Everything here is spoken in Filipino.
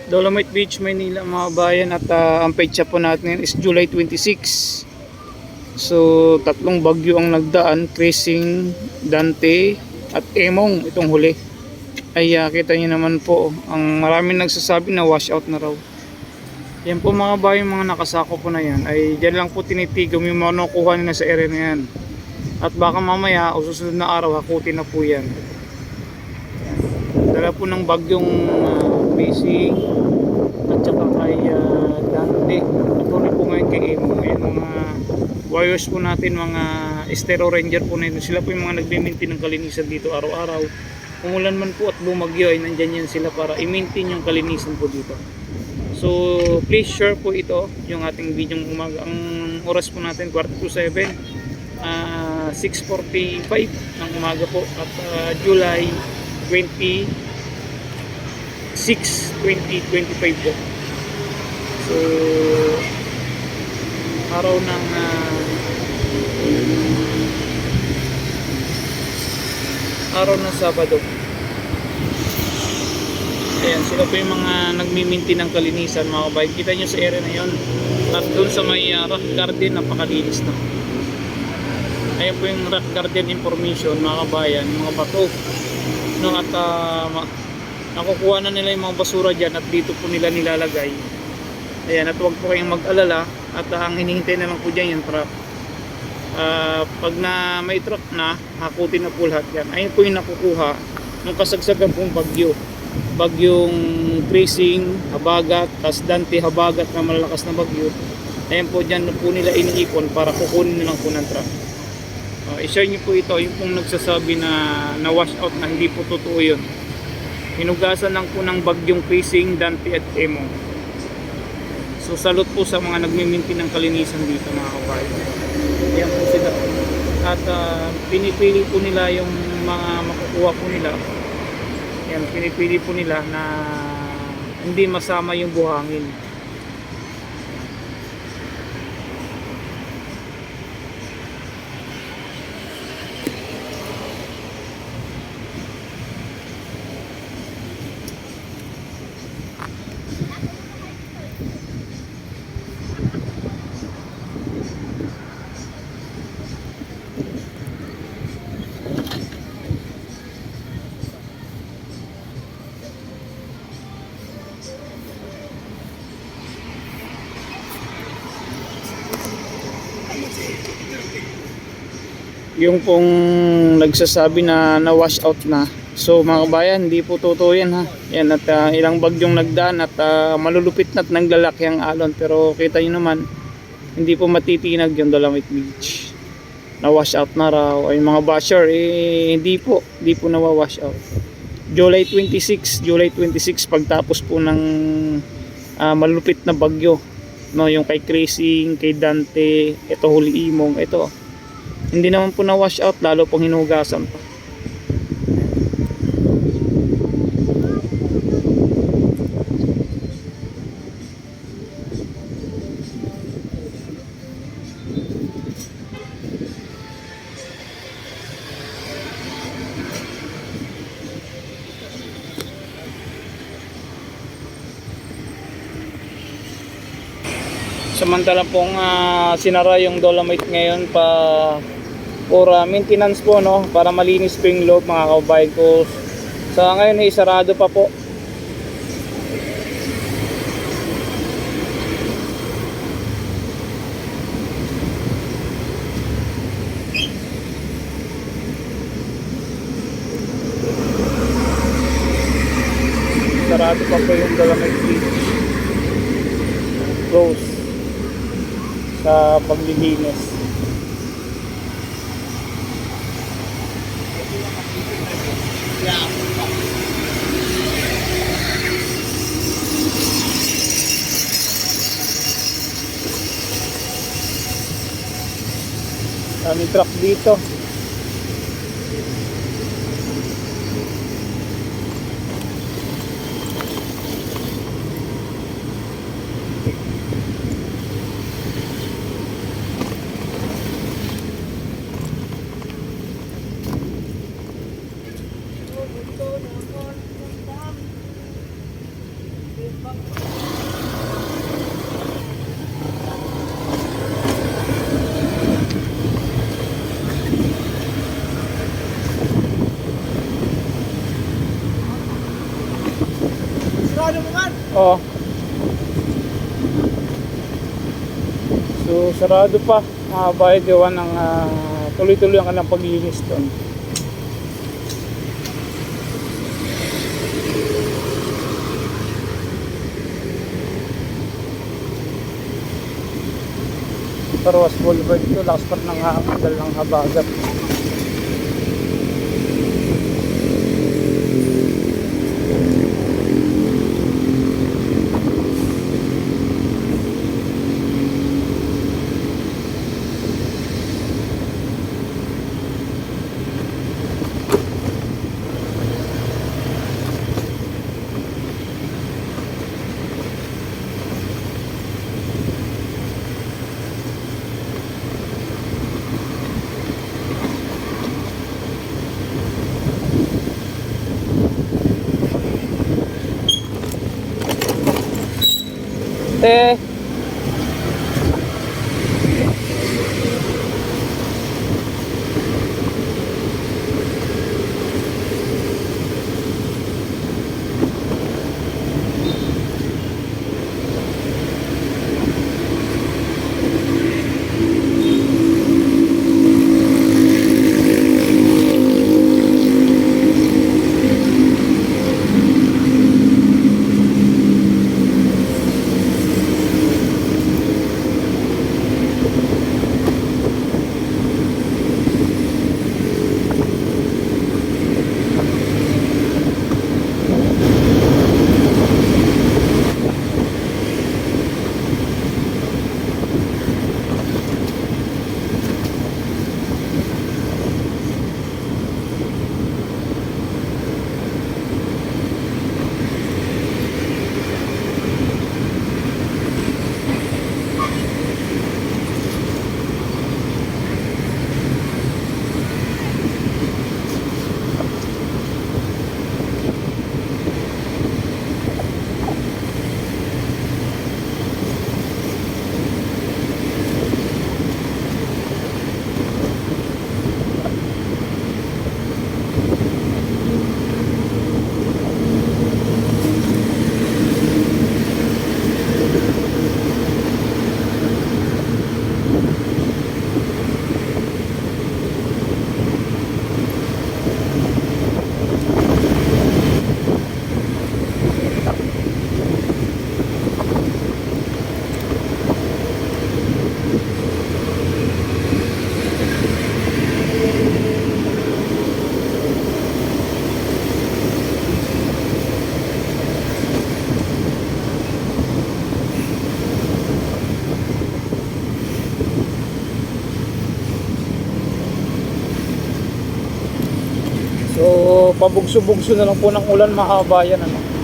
Dolomite Beach, Maynila mga bayan, at ang petsa po natin is July 26. So tatlong bagyo ang nagdaan, Crising, Dante at Emong itong huli. Ay kita nyo naman po, ang maraming nagsasabi na wash out na raw. Yan po mga bayan, mga nakasako po na yan, ay dyan lang po tinitigam yung mga nakukuha nila sa area na yan. At baka mamaya o susunod na araw hakutin na po yan. Dala po ng bagyong Crising at saka kay Dante. Tuloy po ngayon kay Emo. Ayan mga warriors po natin, mga Estero Ranger po na ito. Sila po yung mga nagme-maintain ng kalinisan dito araw-araw. Umulan man po at bumagyo ay nandyan yan sila para i-maintain yung kalinisan po dito. So please share po ito yung ating video ng umaga. Ang oras po natin 6:45 ng umaga po at July 26, 2025 po. So araw ng Sabado. Ayan, sila po yung mga nagmi-maintain ng kalinisan mga kabayan. Kita nyo sa area na yon. At doon sa may rock garden, napakalinis na. Ayan po yung rock garden information mga kabayan, mga bato. No, at nakukuha na nila yung mga basura dyan at dito po nila nilalagay. Ayan, at huwag po kayong mag-alala at ang hinihintay na lang po dyan yung truck. Pag na may truck na, hakutin na po lahat yan. Ayun po yung nakukuha nung kasagsagan pong bagyong Crising, Habagat, tas Dante, Habagat na malalakas na bagyo. Ayun po dyan po nila iniipon para kukunin nilang po ng truck. I-share nyo po ito, yung pong nagsasabi na wash out na hindi po totoo yun. Hinugasan lang po ng bagyong Crising, Dante at Emo. So salute po sa mga nagmi-maintain ng kalinisan dito mga kabayan. Yan po sila. At pinipili po nila yung mga makukuha po nila. Yan, pinipili po nila na hindi masama yung buhangin. Yung pong nagsasabi na wash out na, so mga kabayan, hindi po totoo yan ha. Yan, at ilang bagyong nagdaan at malulupit na at naglalaki ang alon, pero kita nyo naman hindi po matitinag yung Dolomite Beach. Na wash out na raw ay mga basher, hindi po na wash out. July 26 pagtapos po ng malulupit na bagyo, no, yung kay Crising, kay Dante, ito huli Imong, ito hindi naman po na wash out, lalo pong hinugasan pa. Samantala pong sinara yung Dolomite ngayon for maintenance po, no, para malinis po yung loob mga kabayan ko. Sa ngayon ay sarado pa po. Sarado pa po yung Dolomite Beach. Close sa paglilinis. Daming truck dito. Sarado mo man. Oo. So, sarado pa. Mga bayad gawa ng tuloy-tuloy ang kanilang paglinis doon. Tarwas Boulevard ito. Lakas pa ng handal ng habagat. Te. So, pabugso-bugso na lang po ng ulan mga kabayan, ano.